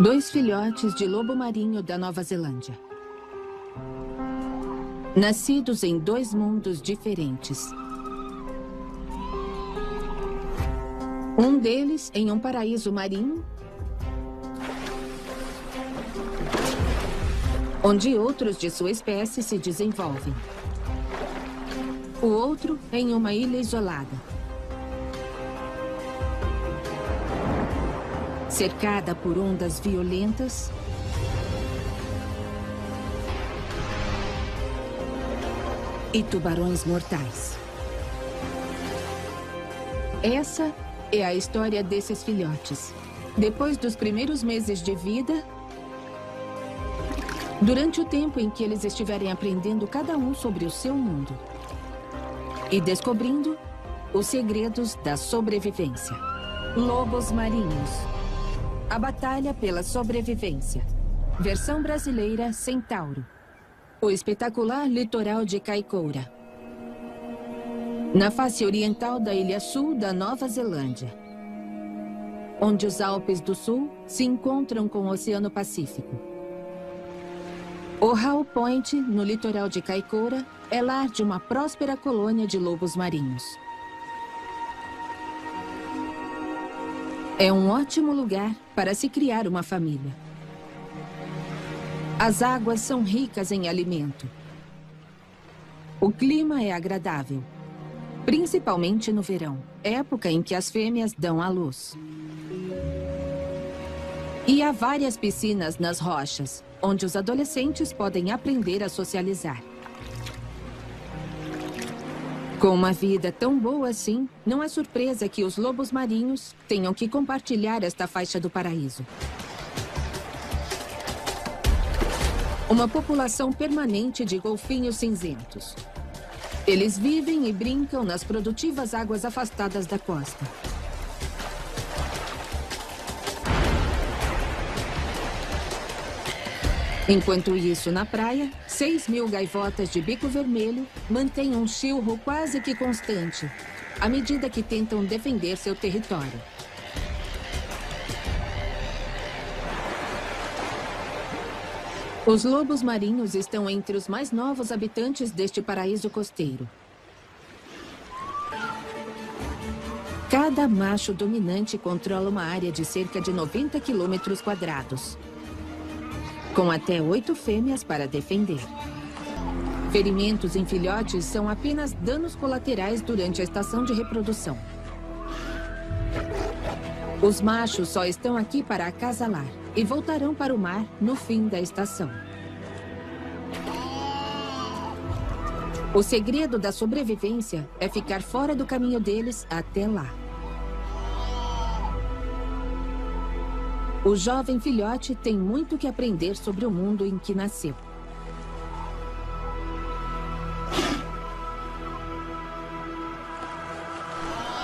Dois filhotes de lobo marinho da Nova Zelândia. Nascidos em dois mundos diferentes. Um deles em um paraíso marinho, onde outros de sua espécie se desenvolvem. O outro em uma ilha isolada, cercada por ondas violentas e tubarões mortais. Essa é a história desses filhotes. Depois dos primeiros meses de vida, durante o tempo em que eles estiverem aprendendo cada um sobre o seu mundo e descobrindo os segredos da sobrevivência. Lobos Marinhos. A batalha pela sobrevivência. Versão brasileira Centauro. O espetacular litoral de Kaikoura, na face oriental da ilha sul da Nova Zelândia, onde os Alpes do Sul se encontram com o Oceano Pacífico. O Howe Point, no litoral de Kaikoura, é lar de uma próspera colônia de lobos marinhos. É um ótimo lugar para se criar uma família. As águas são ricas em alimento. O clima é agradável, principalmente no verão, época em que as fêmeas dão à luz. E há várias piscinas nas rochas, onde os adolescentes podem aprender a socializar. Com uma vida tão boa assim, não é surpresa que os lobos marinhos tenham que compartilhar esta faixa do paraíso. Uma população permanente de golfinhos cinzentos. Eles vivem e brincam nas produtivas águas afastadas da costa. Enquanto isso, na praia, 6.000 gaivotas de bico vermelho mantêm um chilro quase que constante, à medida que tentam defender seu território. Os lobos marinhos estão entre os mais novos habitantes deste paraíso costeiro. Cada macho dominante controla uma área de cerca de 90 quilômetros quadrados, com até 8 fêmeas para defender. Ferimentos em filhotes são apenas danos colaterais durante a estação de reprodução. Os machos só estão aqui para acasalar e voltarão para o mar no fim da estação. O segredo da sobrevivência é ficar fora do caminho deles até lá. O jovem filhote tem muito que aprender sobre o mundo em que nasceu.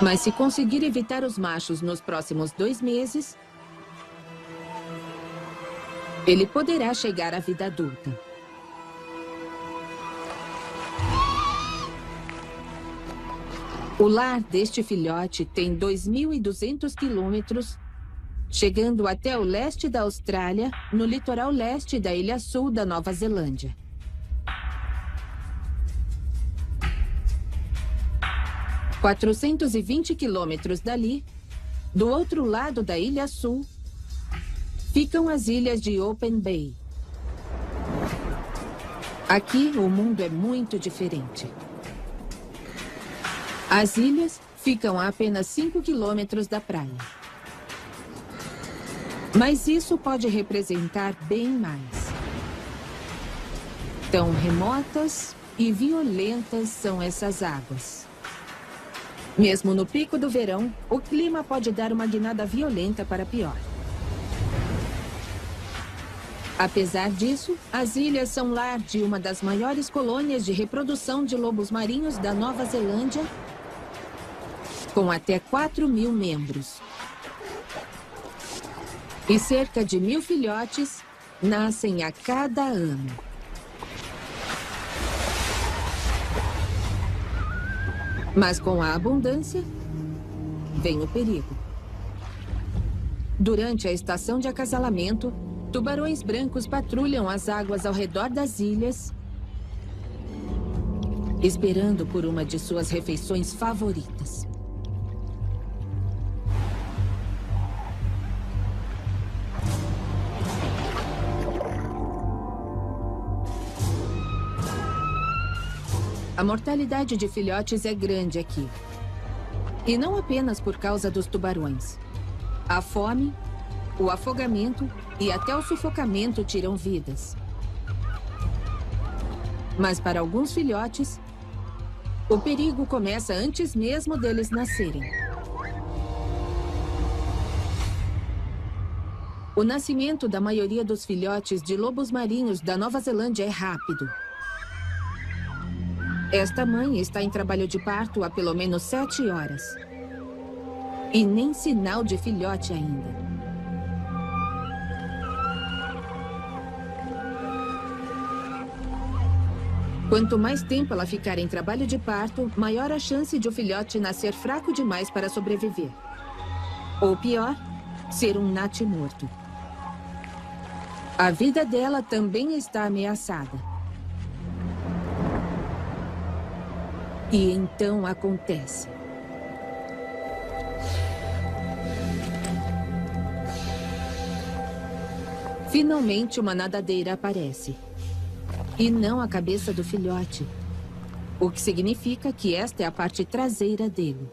Mas se conseguir evitar os machos nos próximos 2 meses, ele poderá chegar à vida adulta. O lar deste filhote tem 2.200 quilômetros, chegando até o leste da Austrália, no litoral leste da ilha sul da Nova Zelândia. A 420 quilômetros dali, do outro lado da ilha sul, ficam as ilhas de Open Bay. Aqui, o mundo é muito diferente. As ilhas ficam a apenas 5 quilômetros da praia. Mas isso pode representar bem mais. Tão remotas e violentas são essas águas. Mesmo no pico do verão, o clima pode dar uma guinada violenta para pior. Apesar disso, as ilhas são lar de uma das maiores colônias de reprodução de lobos marinhos da Nova Zelândia, com até 4.000 membros. E cerca de 1.000 filhotes nascem a cada ano. Mas com a abundância, vem o perigo. Durante a estação de acasalamento, tubarões brancos patrulham as águas ao redor das ilhas, esperando por uma de suas refeições favoritas. A mortalidade de filhotes é grande aqui. E não apenas por causa dos tubarões. A fome, o afogamento e até o sufocamento tiram vidas. Mas para alguns filhotes, o perigo começa antes mesmo deles nascerem. O nascimento da maioria dos filhotes de lobos marinhos da Nova Zelândia é rápido. Esta mãe está em trabalho de parto há pelo menos 7 horas. E nem sinal de filhote ainda. Quanto mais tempo ela ficar em trabalho de parto, maior a chance de o filhote nascer fraco demais para sobreviver. Ou pior, ser um natimorto. A vida dela também está ameaçada. E então acontece. Finalmente, uma nadadeira aparece. E não a cabeça do filhote. O que significa que esta é a parte traseira dele.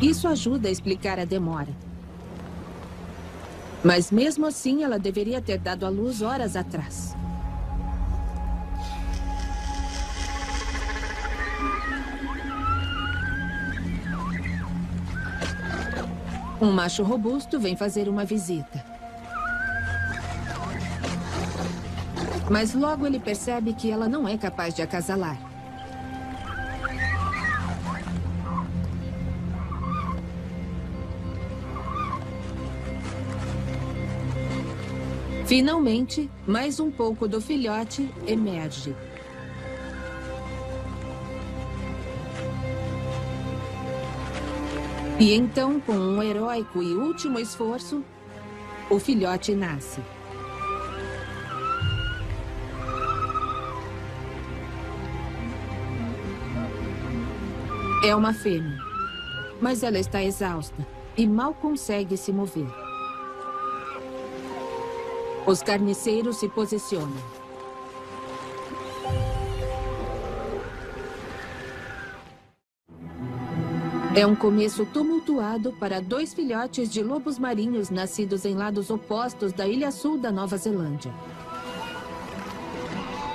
Isso ajuda a explicar a demora. Mas mesmo assim, ela deveria ter dado à luz horas atrás. Um macho robusto vem fazer uma visita. Mas logo ele percebe que ela não é capaz de acasalar. Finalmente, mais um pouco do filhote emerge. E então, com um heróico e último esforço, o filhote nasce. É uma fêmea, mas ela está exausta e mal consegue se mover. Os carniceiros se posicionam. É um começo tumultuado para 2 filhotes de lobos marinhos nascidos em lados opostos da ilha sul da Nova Zelândia.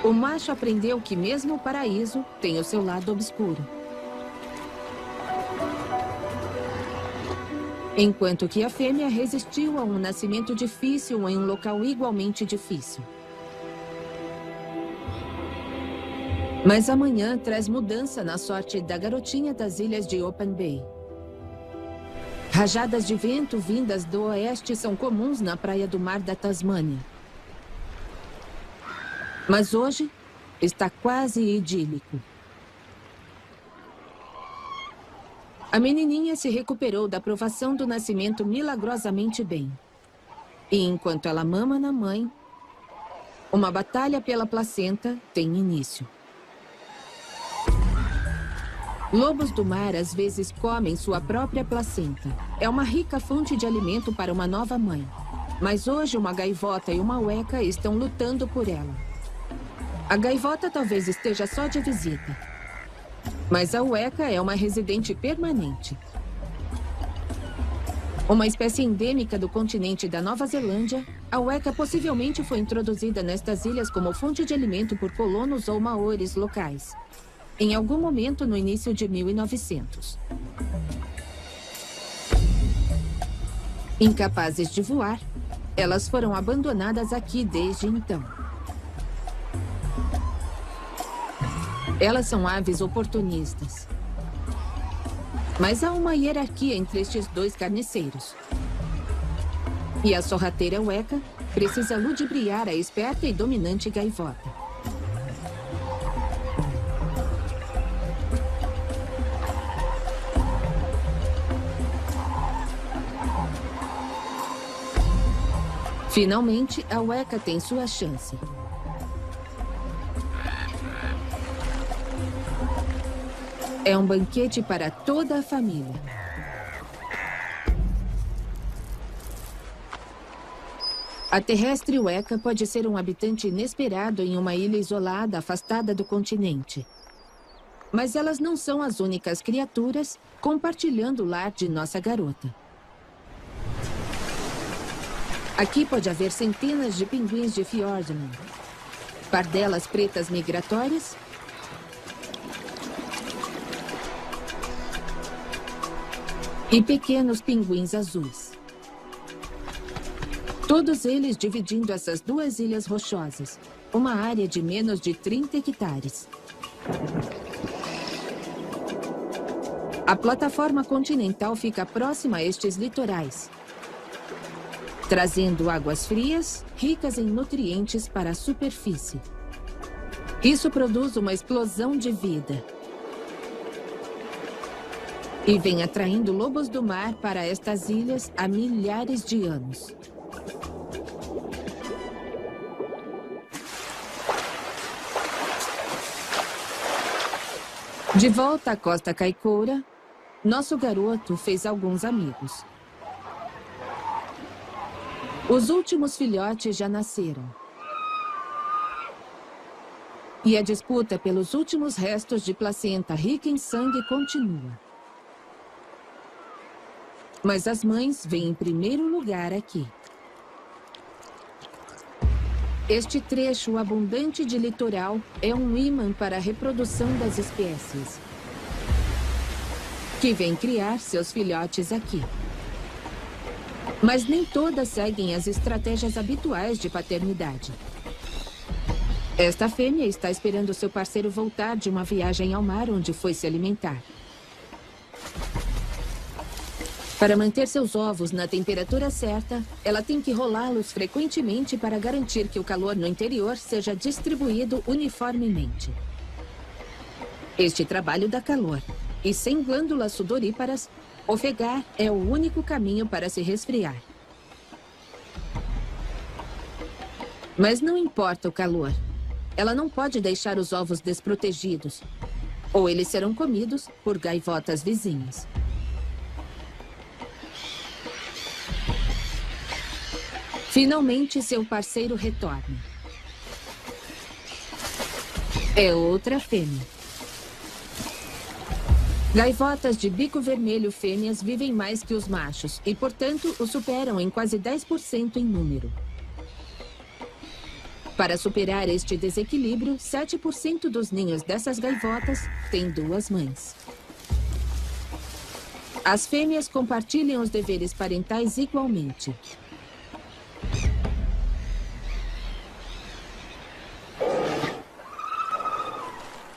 O macho aprendeu que mesmo o paraíso tem o seu lado obscuro. Enquanto que a fêmea resistiu a um nascimento difícil em um local igualmente difícil. Mas amanhã traz mudança na sorte da garotinha das ilhas de Open Bay. Rajadas de vento vindas do oeste são comuns na praia do mar da Tasmânia. Mas hoje está quase idílico. A menininha se recuperou da provação do nascimento milagrosamente bem. E enquanto ela mama na mãe, uma batalha pela placenta tem início. Lobos do mar às vezes comem sua própria placenta. É uma rica fonte de alimento para uma nova mãe. Mas hoje uma gaivota e uma ueca estão lutando por ela. A gaivota talvez esteja só de visita. Mas a ueca é uma residente permanente. Uma espécie endêmica do continente da Nova Zelândia, a ueca possivelmente foi introduzida nestas ilhas como fonte de alimento por colonos ou maores locais. Em algum momento no início de 1900. Incapazes de voar, elas foram abandonadas aqui desde então. Elas são aves oportunistas. Mas há uma hierarquia entre estes 2 carniceiros. E a sorrateira ueca precisa ludibriar a esperta e dominante gaivota. Finalmente, a Weka tem sua chance. É um banquete para toda a família. A terrestre Weka pode ser um habitante inesperado em uma ilha isolada, afastada do continente. Mas elas não são as únicas criaturas compartilhando o lar de nossa garota. Aqui pode haver centenas de pinguins de Fjordland, pardelas pretas migratórias e pequenos pinguins azuis. Todos eles dividindo essas duas ilhas rochosas, uma área de menos de 30 hectares. A plataforma continental fica próxima a estes litorais, trazendo águas frias, ricas em nutrientes para a superfície. Isso produz uma explosão de vida. E vem atraindo lobos do mar para estas ilhas há milhares de anos. De volta à Costa Kaikoura, nosso garoto fez alguns amigos. Os últimos filhotes já nasceram. E a disputa pelos últimos restos de placenta rica em sangue continua. Mas as mães vêm em primeiro lugar aqui. Este trecho abundante de litoral é um ímã para a reprodução das espécies, que vêm criar seus filhotes aqui. Mas nem todas seguem as estratégias habituais de paternidade. Esta fêmea está esperando seu parceiro voltar de uma viagem ao mar onde foi se alimentar. Para manter seus ovos na temperatura certa, ela tem que rolá-los frequentemente para garantir que o calor no interior seja distribuído uniformemente. Este trabalho dá calor, e sem glândulas sudoríparas, ofegar é o único caminho para se resfriar. Mas não importa o calor. Ela não pode deixar os ovos desprotegidos, ou eles serão comidos por gaivotas vizinhas. Finalmente, seu parceiro retorna. É outra fêmea. Gaivotas de bico vermelho fêmeas vivem mais que os machos e, portanto, os superam em quase 10% em número. Para superar este desequilíbrio, 7% dos ninhos dessas gaivotas têm duas mães. As fêmeas compartilham os deveres parentais igualmente.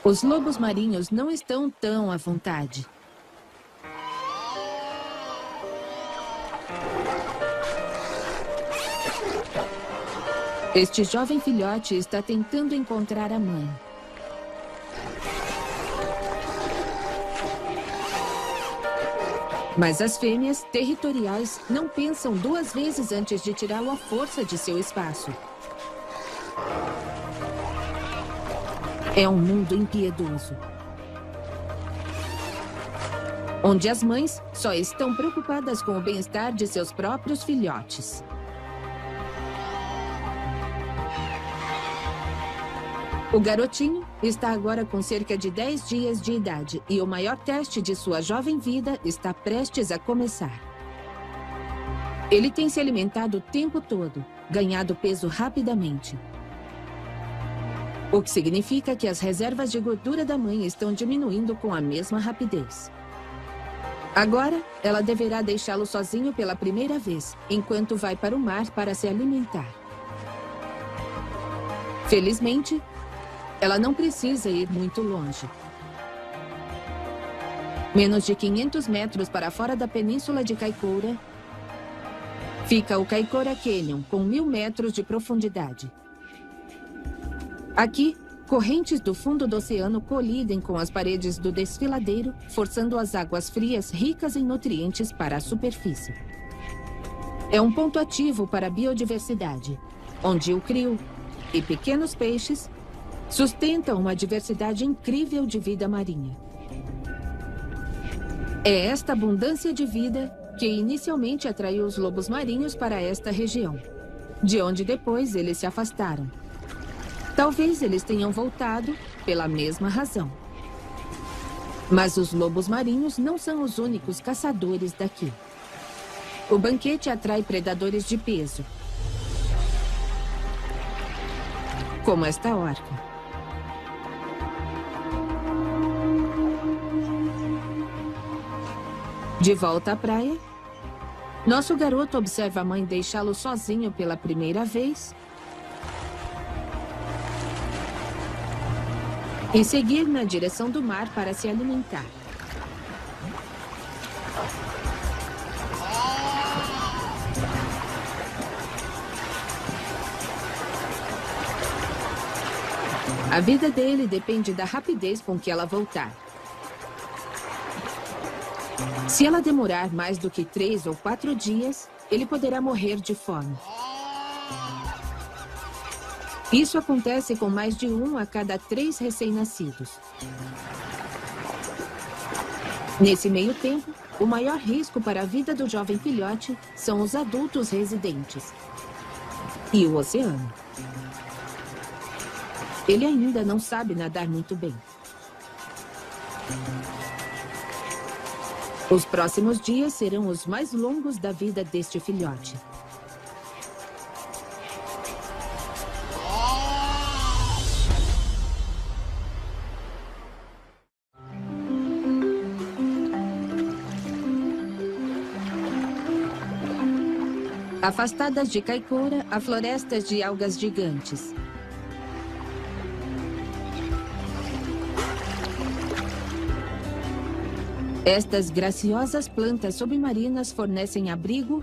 Os lobos marinhos não estão tão à vontade. Este jovem filhote está tentando encontrar a mãe. Mas as fêmeas territoriais não pensam duas vezes antes de tirá-lo à força de seu espaço. É um mundo impiedoso, onde as mães só estão preocupadas com o bem-estar de seus próprios filhotes. O garotinho está agora com cerca de 10 dias de idade e o maior teste de sua jovem vida está prestes a começar. Ele tem se alimentado o tempo todo, ganhado peso rapidamente. O que significa que as reservas de gordura da mãe estão diminuindo com a mesma rapidez. Agora, ela deverá deixá-lo sozinho pela primeira vez, enquanto vai para o mar para se alimentar. Felizmente, ela não precisa ir muito longe. Menos de 500 metros para fora da península de Kaikoura, fica o Kaikoura Canyon, com 1000 metros de profundidade. Aqui, correntes do fundo do oceano colidem com as paredes do desfiladeiro, forçando as águas frias ricas em nutrientes para a superfície. É um ponto ativo para a biodiversidade, onde o crio e pequenos peixes sustentam uma diversidade incrível de vida marinha. É esta abundância de vida que inicialmente atraiu os lobos marinhos para esta região, de onde depois eles se afastaram. Talvez eles tenham voltado pela mesma razão. Mas os lobos marinhos não são os únicos caçadores daqui. O banquete atrai predadores de peso, como esta orca. De volta à praia, nosso garoto observa a mãe deixá-lo sozinho pela primeira vez e seguir na direção do mar para se alimentar. A vida dele depende da rapidez com que ela voltar. Se ela demorar mais do que 3 ou 4 dias, ele poderá morrer de fome. Isso acontece com mais de 1 a cada 3 recém-nascidos. Nesse meio tempo, o maior risco para a vida do jovem filhote são os adultos residentes e o oceano. Ele ainda não sabe nadar muito bem. Os próximos dias serão os mais longos da vida deste filhote. Afastadas de Kaikoura, há florestas de algas gigantes. Estas graciosas plantas submarinas fornecem abrigo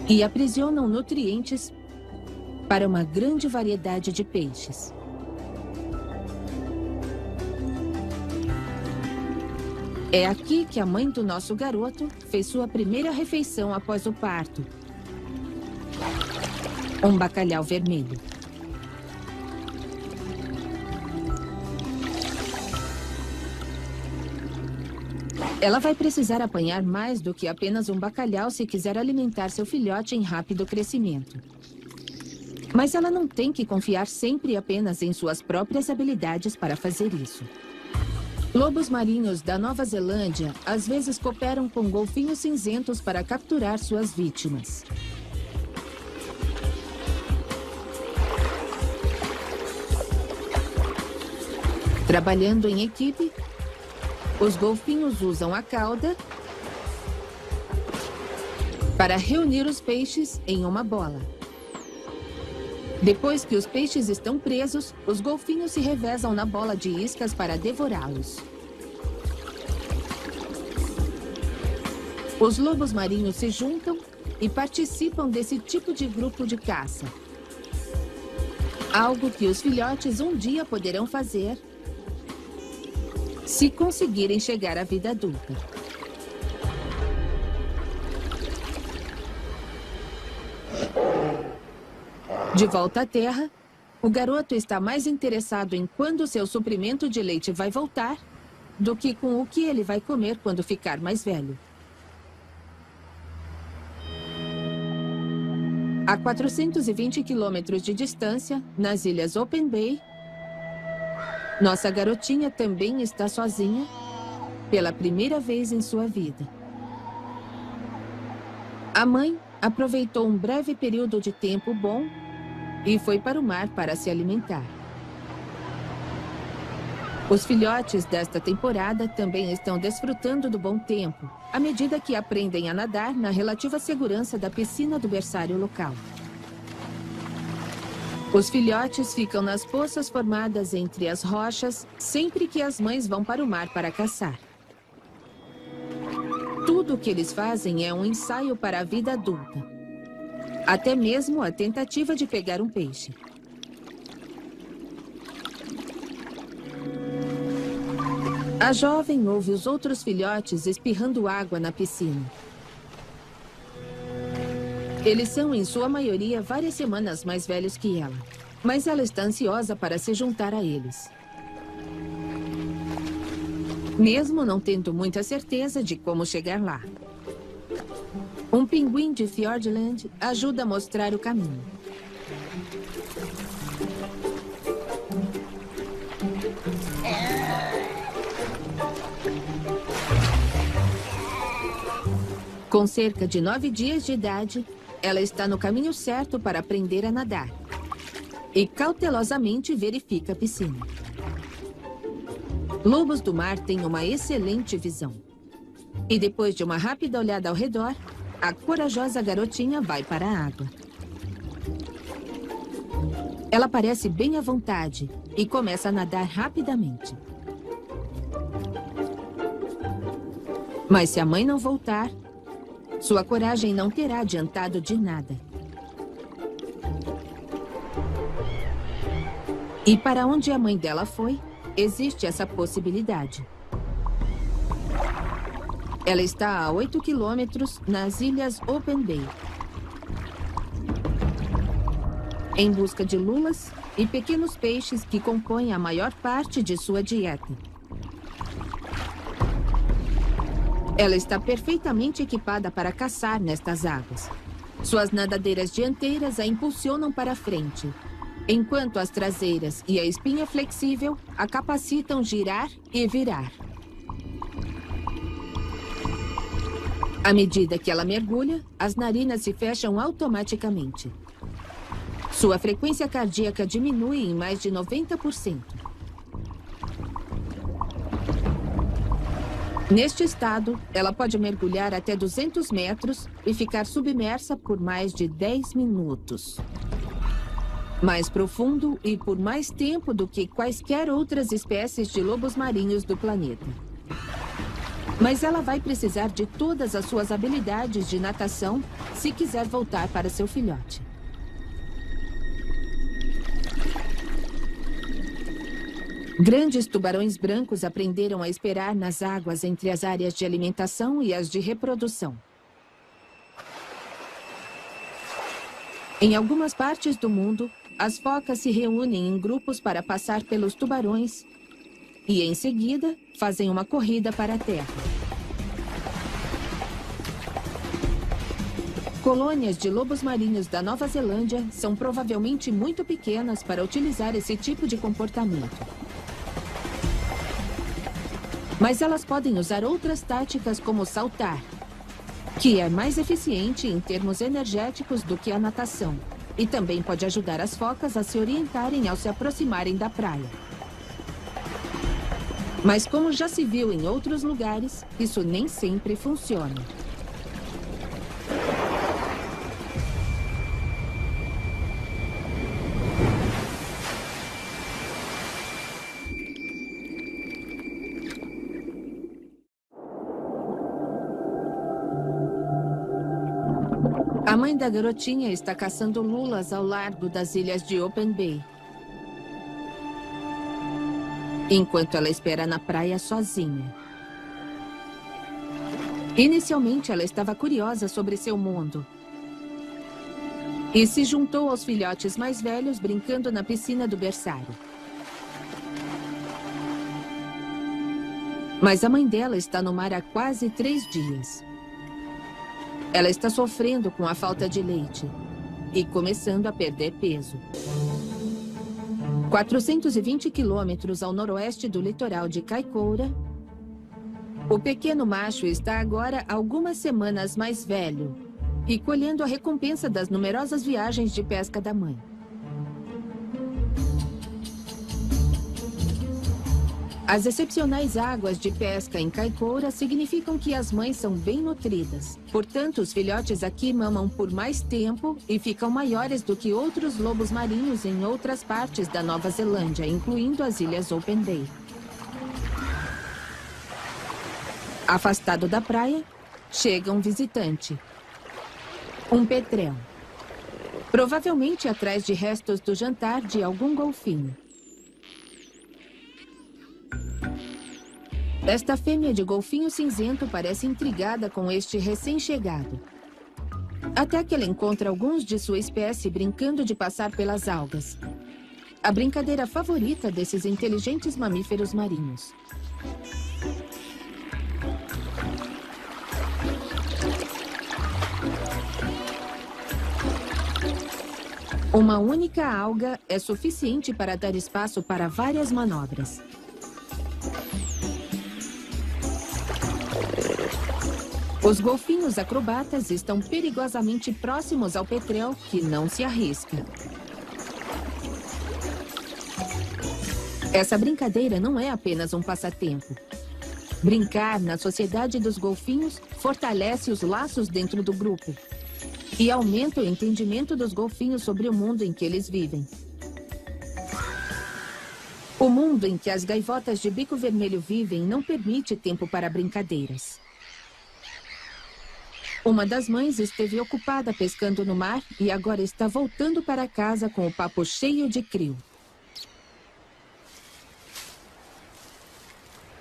e aprisionam nutrientes para uma grande variedade de peixes. É aqui que a mãe do nosso garoto fez sua primeira refeição após o parto. Um bacalhau vermelho. Ela vai precisar apanhar mais do que apenas um bacalhau se quiser alimentar seu filhote em rápido crescimento. Mas ela não tem que confiar sempre apenas em suas próprias habilidades para fazer isso. Lobos marinhos da Nova Zelândia às vezes cooperam com golfinhos cinzentos para capturar suas vítimas. Trabalhando em equipe, os golfinhos usam a cauda para reunir os peixes em uma bola. Depois que os peixes estão presos, os golfinhos se revezam na bola de iscas para devorá-los. Os lobos marinhos se juntam e participam desse tipo de grupo de caça. Algo que os filhotes um dia poderão fazer se conseguirem chegar à vida adulta. De volta à Terra, o garoto está mais interessado em quando seu suprimento de leite vai voltar do que com o que ele vai comer quando ficar mais velho. A 420 quilômetros de distância, nas ilhas Open Bay, nossa garotinha também está sozinha pela primeira vez em sua vida. A mãe aproveitou um breve período de tempo bom e foi para o mar para se alimentar. Os filhotes desta temporada também estão desfrutando do bom tempo, à medida que aprendem a nadar na relativa segurança da piscina do berçário local. Os filhotes ficam nas poças formadas entre as rochas sempre que as mães vão para o mar para caçar. Tudo o que eles fazem é um ensaio para a vida adulta. Até mesmo a tentativa de pegar um peixe. A jovem ouve os outros filhotes espirrando água na piscina. Eles são, em sua maioria, várias semanas mais velhos que ela. Mas ela está ansiosa para se juntar a eles. Mesmo não tendo muita certeza de como chegar lá. Um pinguim de Fiordland ajuda a mostrar o caminho. Com cerca de 9 dias de idade, ela está no caminho certo para aprender a nadar. E cautelosamente verifica a piscina. Lobos do mar têm uma excelente visão. E depois de uma rápida olhada ao redor, a corajosa garotinha vai para a água. Ela parece bem à vontade e começa a nadar rapidamente. Mas se a mãe não voltar, sua coragem não terá adiantado de nada. E para onde a mãe dela foi, existe essa possibilidade. Ela está a 8 quilômetros nas Ilhas Open Bay, em busca de lulas e pequenos peixes que compõem a maior parte de sua dieta. Ela está perfeitamente equipada para caçar nestas águas. Suas nadadeiras dianteiras a impulsionam para frente, enquanto as traseiras e a espinha flexível a capacitam girar e virar. À medida que ela mergulha, as narinas se fecham automaticamente. Sua frequência cardíaca diminui em mais de 90%. Neste estado, ela pode mergulhar até 200 metros e ficar submersa por mais de 10 minutos. Mais profundo e por mais tempo do que quaisquer outras espécies de lobos marinhos do planeta. Mas ela vai precisar de todas as suas habilidades de natação se quiser voltar para seu filhote. Grandes tubarões brancos aprenderam a esperar nas águas entre as áreas de alimentação e as de reprodução. Em algumas partes do mundo, as focas se reúnem em grupos para passar pelos tubarões e, em seguida, fazem uma corrida para a terra. Colônias de lobos marinhos da Nova Zelândia são provavelmente muito pequenas para utilizar esse tipo de comportamento. Mas elas podem usar outras táticas como saltar, que é mais eficiente em termos energéticos do que a natação, e também pode ajudar as focas a se orientarem ao se aproximarem da praia. Mas como já se viu em outros lugares, isso nem sempre funciona. A mãe da garotinha está caçando lulas ao largo das ilhas de Open Bay, enquanto ela espera na praia sozinha. Inicialmente, ela estava curiosa sobre seu mundo e se juntou aos filhotes mais velhos brincando na piscina do berçário. Mas a mãe dela está no mar há quase 3 dias. Ela está sofrendo com a falta de leite e começando a perder peso. 420 quilômetros ao noroeste do litoral de Kaikoura, o pequeno macho está agora algumas semanas mais velho e colhendo a recompensa das numerosas viagens de pesca da mãe. As excepcionais águas de pesca em Kaikoura significam que as mães são bem nutridas. Portanto, os filhotes aqui mamam por mais tempo e ficam maiores do que outros lobos marinhos em outras partes da Nova Zelândia, incluindo as Ilhas Open Bay. Afastado da praia, chega um visitante. Um petrel. Provavelmente atrás de restos do jantar de algum golfinho. Esta fêmea de golfinho cinzento parece intrigada com este recém-chegado. Até que ela encontra alguns de sua espécie brincando de passar pelas algas. A brincadeira favorita desses inteligentes mamíferos marinhos. Uma única alga é suficiente para dar espaço para várias manobras. Os golfinhos acrobatas estão perigosamente próximos ao petrel, que não se arrisca. Essa brincadeira não é apenas um passatempo. Brincar na sociedade dos golfinhos fortalece os laços dentro do grupo e aumenta o entendimento dos golfinhos sobre o mundo em que eles vivem. O mundo em que as gaivotas de bico vermelho vivem não permite tempo para brincadeiras. Uma das mães esteve ocupada pescando no mar e agora está voltando para casa com o papo cheio de crio.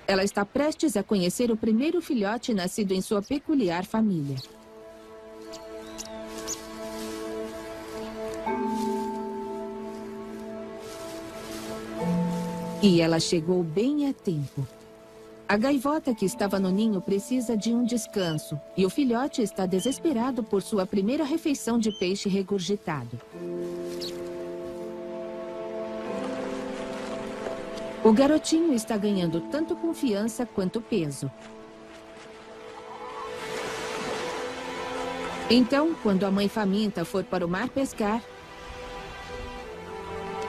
Ela está prestes a conhecer o primeiro filhote nascido em sua peculiar família. E ela chegou bem a tempo. A gaivota que estava no ninho precisa de um descanso e o filhote está desesperado por sua primeira refeição de peixe regurgitado. O garotinho está ganhando tanto confiança quanto peso. Então, quando a mãe faminta for para o mar pescar,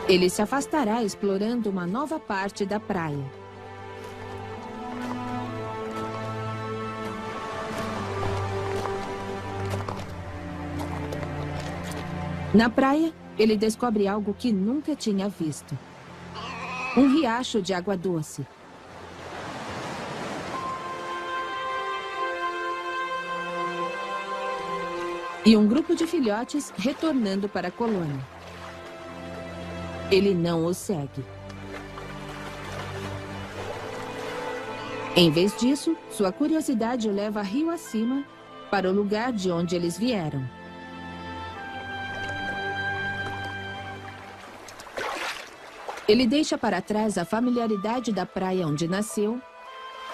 ele se afastará explorando uma nova parte da praia. Na praia, ele descobre algo que nunca tinha visto. Um riacho de água doce. E um grupo de filhotes retornando para a colônia. Ele não os segue. Em vez disso, sua curiosidade o leva rio acima para o lugar de onde eles vieram. Ele deixa para trás a familiaridade da praia onde nasceu,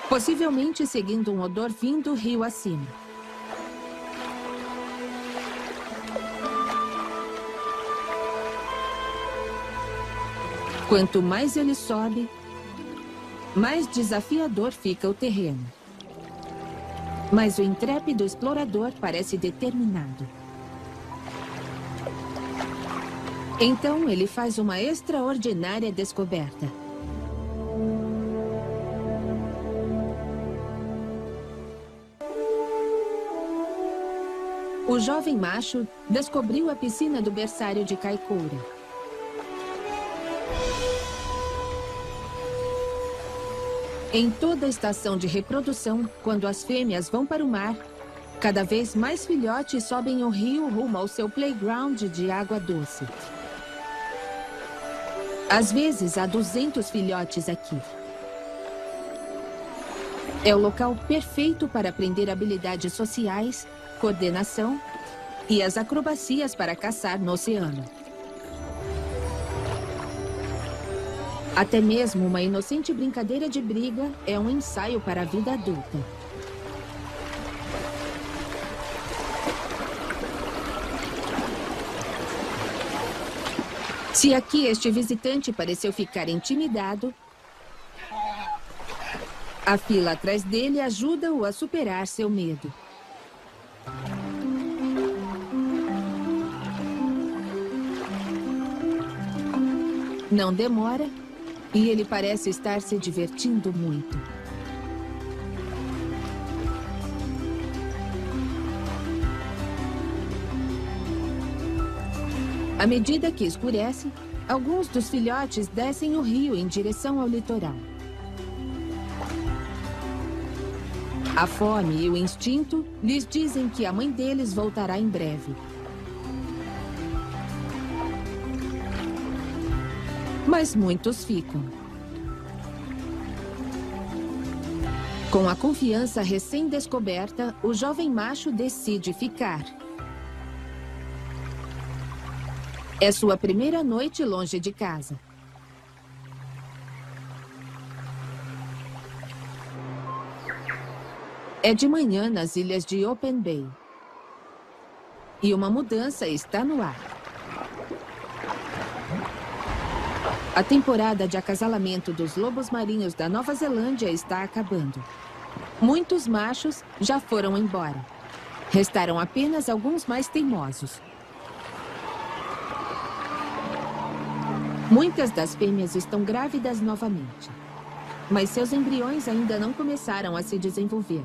possivelmente seguindo um odor vindo rio acima. Quanto mais ele sobe, mais desafiador fica o terreno. Mas o intrépido explorador parece determinado. Então, ele faz uma extraordinária descoberta. O jovem macho descobriu a piscina do berçário de Kaikoura. Em toda a estação de reprodução, quando as fêmeas vão para o mar, cada vez mais filhotes sobem o rio rumo ao seu playground de água doce. Às vezes, há 200 filhotes aqui. É o local perfeito para aprender habilidades sociais, coordenação e as acrobacias para caçar no oceano. Até mesmo uma inocente brincadeira de briga é um ensaio para a vida adulta. Se aqui este visitante pareceu ficar intimidado, a fila atrás dele ajuda-o a superar seu medo. Não demora e ele parece estar se divertindo muito. À medida que escurece, alguns dos filhotes descem o rio em direção ao litoral. A fome e o instinto lhes dizem que a mãe deles voltará em breve. Mas muitos ficam. Com a confiança recém-descoberta, o jovem macho decide ficar. É sua primeira noite longe de casa. É de manhã nas ilhas de Open Bay. E uma mudança está no ar. A temporada de acasalamento dos lobos marinhos da Nova Zelândia está acabando. Muitos machos já foram embora. Restaram apenas alguns mais teimosos. Muitas das fêmeas estão grávidas novamente, mas seus embriões ainda não começaram a se desenvolver.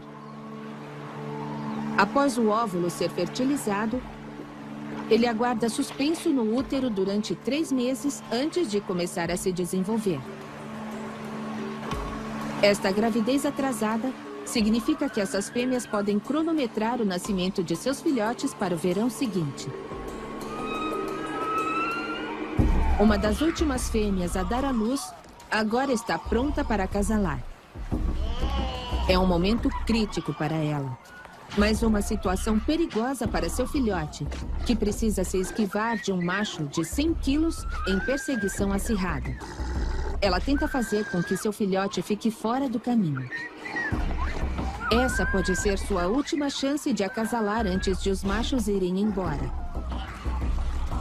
Após o óvulo ser fertilizado, ele aguarda suspenso no útero durante 3 meses antes de começar a se desenvolver. Esta gravidez atrasada significa que essas fêmeas podem cronometrar o nascimento de seus filhotes para o verão seguinte. Uma das últimas fêmeas a dar à luz agora está pronta para acasalar. É um momento crítico para ela, mas uma situação perigosa para seu filhote, que precisa se esquivar de um macho de 100 quilos em perseguição acirrada. Ela tenta fazer com que seu filhote fique fora do caminho. Essa pode ser sua última chance de acasalar antes de os machos irem embora.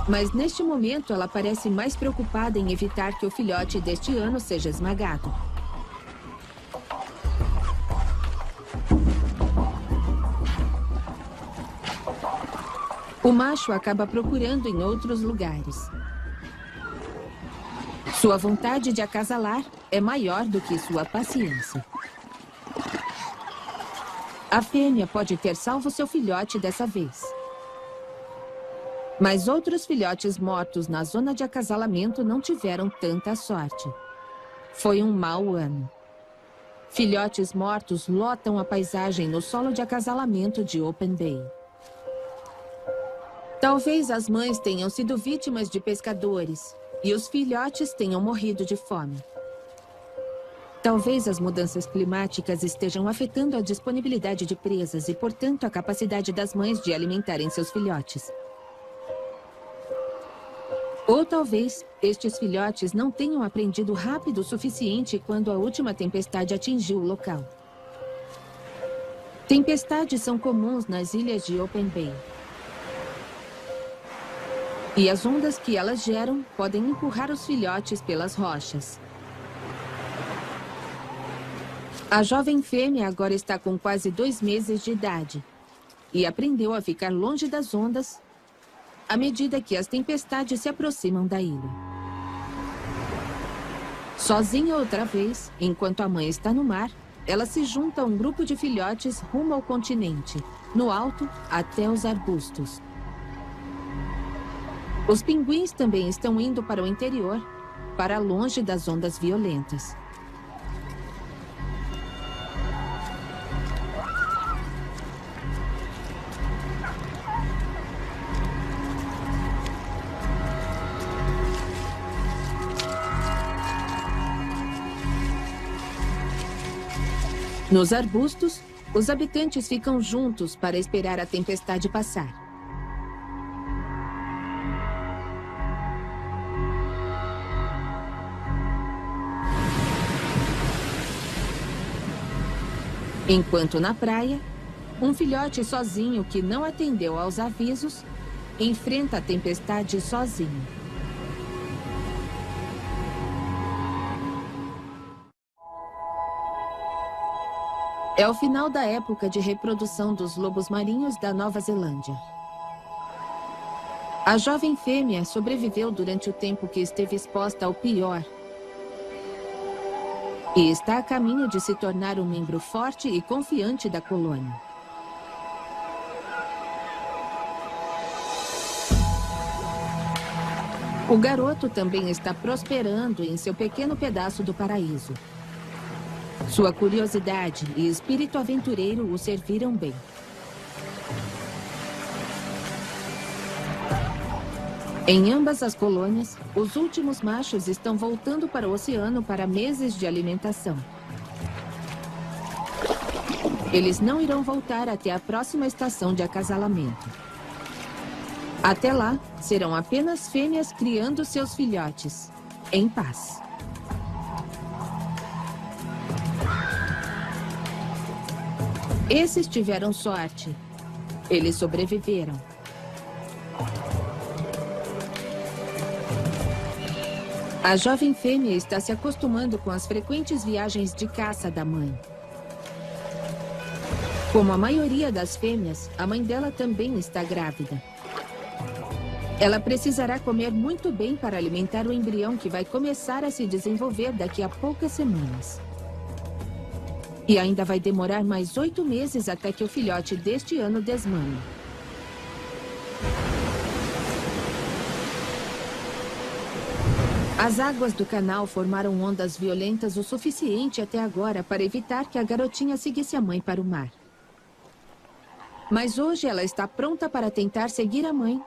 Mas neste momento ela parece mais preocupada em evitar que o filhote deste ano seja esmagado. O macho acaba procurando em outros lugares. Sua vontade de acasalar é maior do que sua paciência. A fêmea pode ter salvo seu filhote dessa vez. Mas outros filhotes mortos na zona de acasalamento não tiveram tanta sorte. Foi um mau ano. Filhotes mortos lotam a paisagem no solo de acasalamento de Open Bay. Talvez as mães tenham sido vítimas de pescadores e os filhotes tenham morrido de fome. Talvez as mudanças climáticas estejam afetando a disponibilidade de presas e, portanto, a capacidade das mães de alimentarem seus filhotes. Ou talvez estes filhotes não tenham aprendido rápido o suficiente quando a última tempestade atingiu o local. Tempestades são comuns nas ilhas de Open Bay. E as ondas que elas geram podem empurrar os filhotes pelas rochas. A jovem fêmea agora está com quase 2 meses de idade e aprendeu a ficar longe das ondas à medida que as tempestades se aproximam da ilha. Sozinha outra vez, enquanto a mãe está no mar, ela se junta a um grupo de filhotes rumo ao continente, no alto até os arbustos. Os pinguins também estão indo para o interior, para longe das ondas violentas. Nos arbustos, os habitantes ficam juntos para esperar a tempestade passar. Enquanto na praia, um filhote sozinho que não atendeu aos avisos enfrenta a tempestade sozinho. É o final da época de reprodução dos lobos marinhos da Nova Zelândia. A jovem fêmea sobreviveu durante o tempo que esteve exposta ao pior e está a caminho de se tornar um membro forte e confiante da colônia. O garoto também está prosperando em seu pequeno pedaço do paraíso. Sua curiosidade e espírito aventureiro o serviram bem. Em ambas as colônias, os últimos machos estão voltando para o oceano para meses de alimentação. Eles não irão voltar até a próxima estação de acasalamento. Até lá, serão apenas fêmeas criando seus filhotes, em paz. Esses tiveram sorte. Eles sobreviveram. A jovem fêmea está se acostumando com as frequentes viagens de caça da mãe. Como a maioria das fêmeas, a mãe dela também está grávida. Ela precisará comer muito bem para alimentar o embrião que vai começar a se desenvolver daqui a poucas semanas. E ainda vai demorar mais 8 meses até que o filhote deste ano desmame. As águas do canal formaram ondas violentas o suficiente até agora para evitar que a garotinha seguisse a mãe para o mar. Mas hoje ela está pronta para tentar seguir a mãe.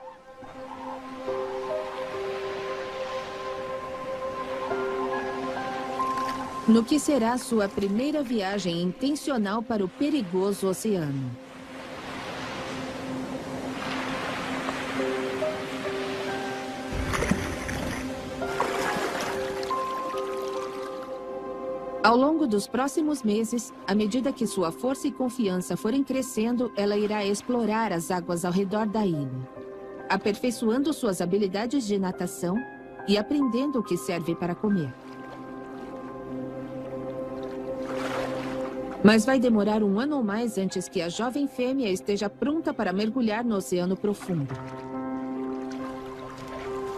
No que será sua primeira viagem intencional para o perigoso oceano. Ao longo dos próximos meses, à medida que sua força e confiança forem crescendo, ela irá explorar as águas ao redor da ilha, aperfeiçoando suas habilidades de natação e aprendendo o que serve para comer. Mas vai demorar 1 ano ou mais antes que a jovem fêmea esteja pronta para mergulhar no oceano profundo.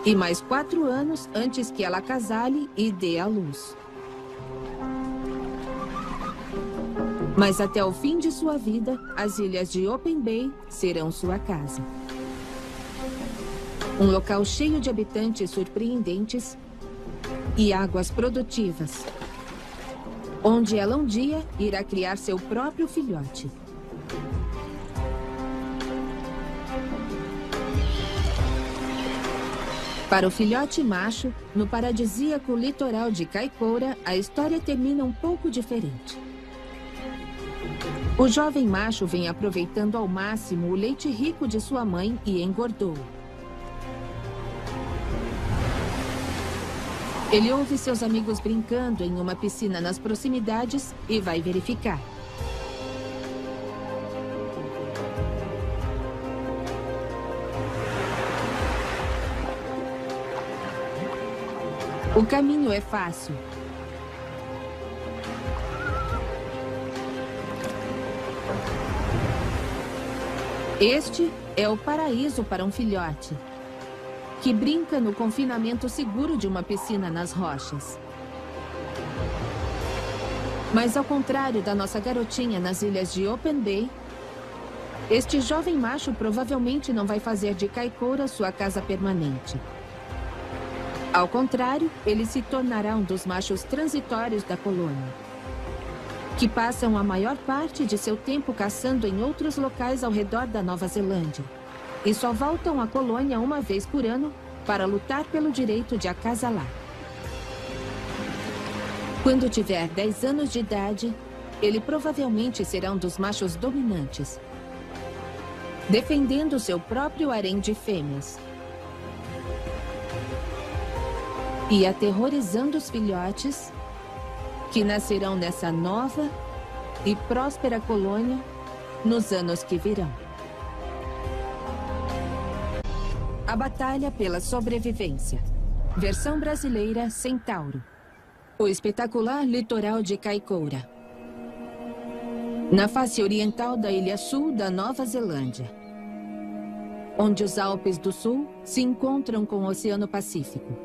E mais 4 anos antes que ela acasale e dê à luz. Mas até o fim de sua vida, as ilhas de Open Bay serão sua casa. Um local cheio de habitantes surpreendentes e águas produtivas, onde ela um dia irá criar seu próprio filhote. Para o filhote macho, no paradisíaco litoral de Kaikoura, a história termina um pouco diferente. O jovem macho vem aproveitando ao máximo o leite rico de sua mãe e engordou. Ele ouve seus amigos brincando em uma piscina nas proximidades e vai verificar. O caminho é fácil. Este é o paraíso para um filhote, que brinca no confinamento seguro de uma piscina nas rochas. Mas ao contrário da nossa garotinha nas ilhas de Open Bay, este jovem macho provavelmente não vai fazer de Kaikoura sua casa permanente. Ao contrário, ele se tornará um dos machos transitórios da colônia, que passam a maior parte de seu tempo caçando em outros locais ao redor da Nova Zelândia e só voltam à colônia uma vez por ano para lutar pelo direito de acasalar. Quando tiver 10 anos de idade, ele provavelmente será um dos machos dominantes, defendendo seu próprio harém de fêmeas e aterrorizando os filhotes que nascerão nessa nova e próspera colônia nos anos que virão. A Batalha pela Sobrevivência. Versão brasileira Centauro. O espetacular litoral de Kaikoura, na face oriental da ilha sul da Nova Zelândia, onde os Alpes do Sul se encontram com o Oceano Pacífico.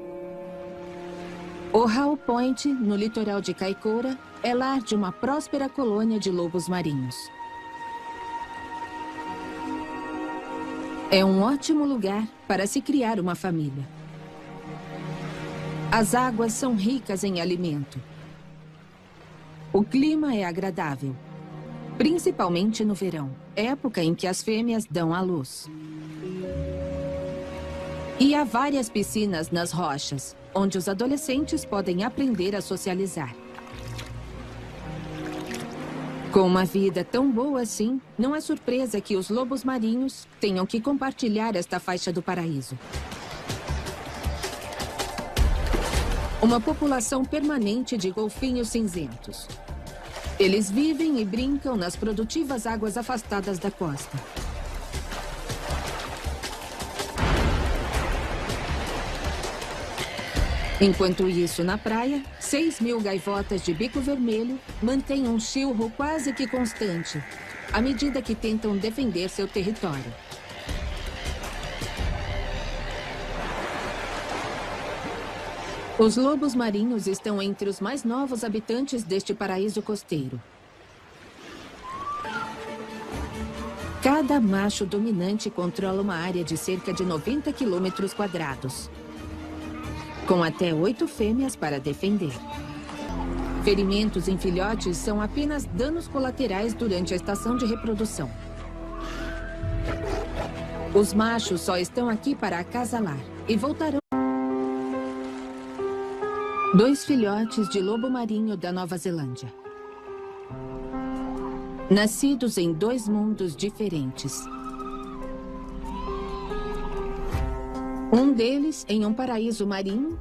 O Howe Point, no litoral de Kaikoura, é lar de uma próspera colônia de lobos marinhos. É um ótimo lugar para se criar uma família. As águas são ricas em alimento. O clima é agradável, principalmente no verão, época em que as fêmeas dão à luz. E há várias piscinas nas rochas, onde os adolescentes podem aprender a socializar. Com uma vida tão boa assim, não é surpresa que os lobos marinhos tenham que compartilhar esta faixa do paraíso. Uma população permanente de golfinhos cinzentos. Eles vivem e brincam nas produtivas águas afastadas da costa. Enquanto isso, na praia, 6.000 gaivotas de bico vermelho mantêm um chilro quase que constante, à medida que tentam defender seu território. Os lobos marinhos estão entre os mais novos habitantes deste paraíso costeiro. Cada macho dominante controla uma área de cerca de 90 quilômetros quadrados, com até 8 fêmeas para defender. Ferimentos em filhotes são apenas danos colaterais durante a estação de reprodução. Os machos só estão aqui para acasalar e voltarão. 2 filhotes de lobo marinho da Nova Zelândia. Nascidos em 2 mundos diferentes. Um deles em um paraíso marinho,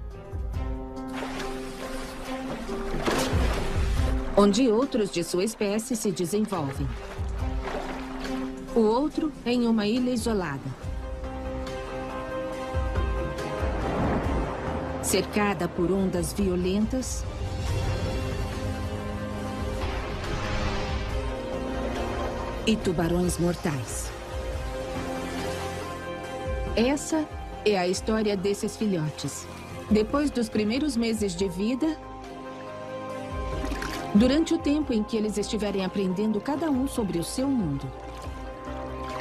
onde outros de sua espécie se desenvolvem. O outro em uma ilha isolada, cercada por ondas violentas e tubarões mortais. Essa é a história desses filhotes. Depois dos primeiros meses de vida, durante o tempo em que eles estiverem aprendendo cada um sobre o seu mundo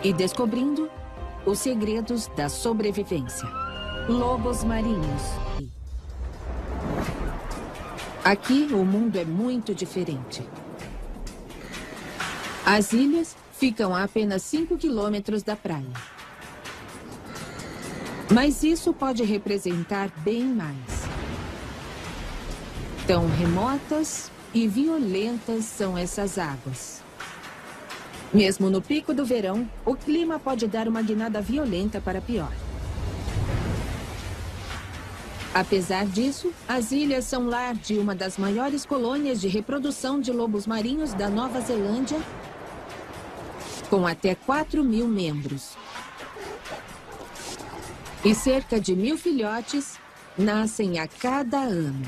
e descobrindo os segredos da sobrevivência. Lobos marinhos. Aqui, o mundo é muito diferente. As ilhas ficam a apenas 5 quilômetros da praia. Mas isso pode representar bem mais. Tão remotas e violentas são essas águas. Mesmo no pico do verão, o clima pode dar uma guinada violenta para pior. Apesar disso, as ilhas são lar de uma das maiores colônias de reprodução de lobos marinhos da Nova Zelândia, com até 4.000 membros. E cerca de 1.000 filhotes nascem a cada ano.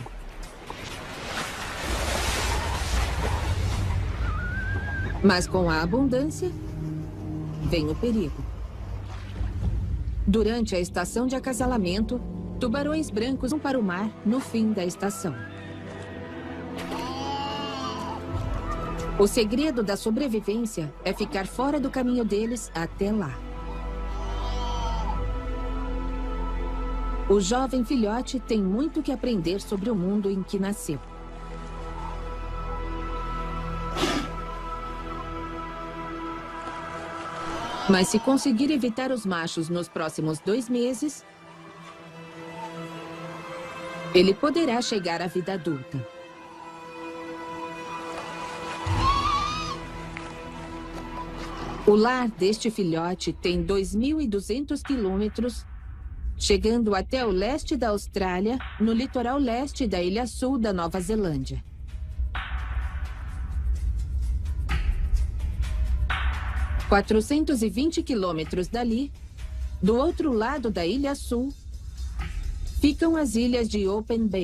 Mas com a abundância, vem o perigo. Durante a estação de acasalamento, tubarões brancos vão para o mar no fim da estação. O segredo da sobrevivência é ficar fora do caminho deles até lá. O jovem filhote tem muito que aprender sobre o mundo em que nasceu. Mas se conseguir evitar os machos nos próximos 2 meses, ele poderá chegar à vida adulta. O lar deste filhote tem 2.200 quilômetros, chegando até o leste da Austrália, no litoral leste da Ilha Sul da Nova Zelândia. – 420 quilômetros dali, do outro lado da Ilha Sul, ficam as ilhas de Open Bay.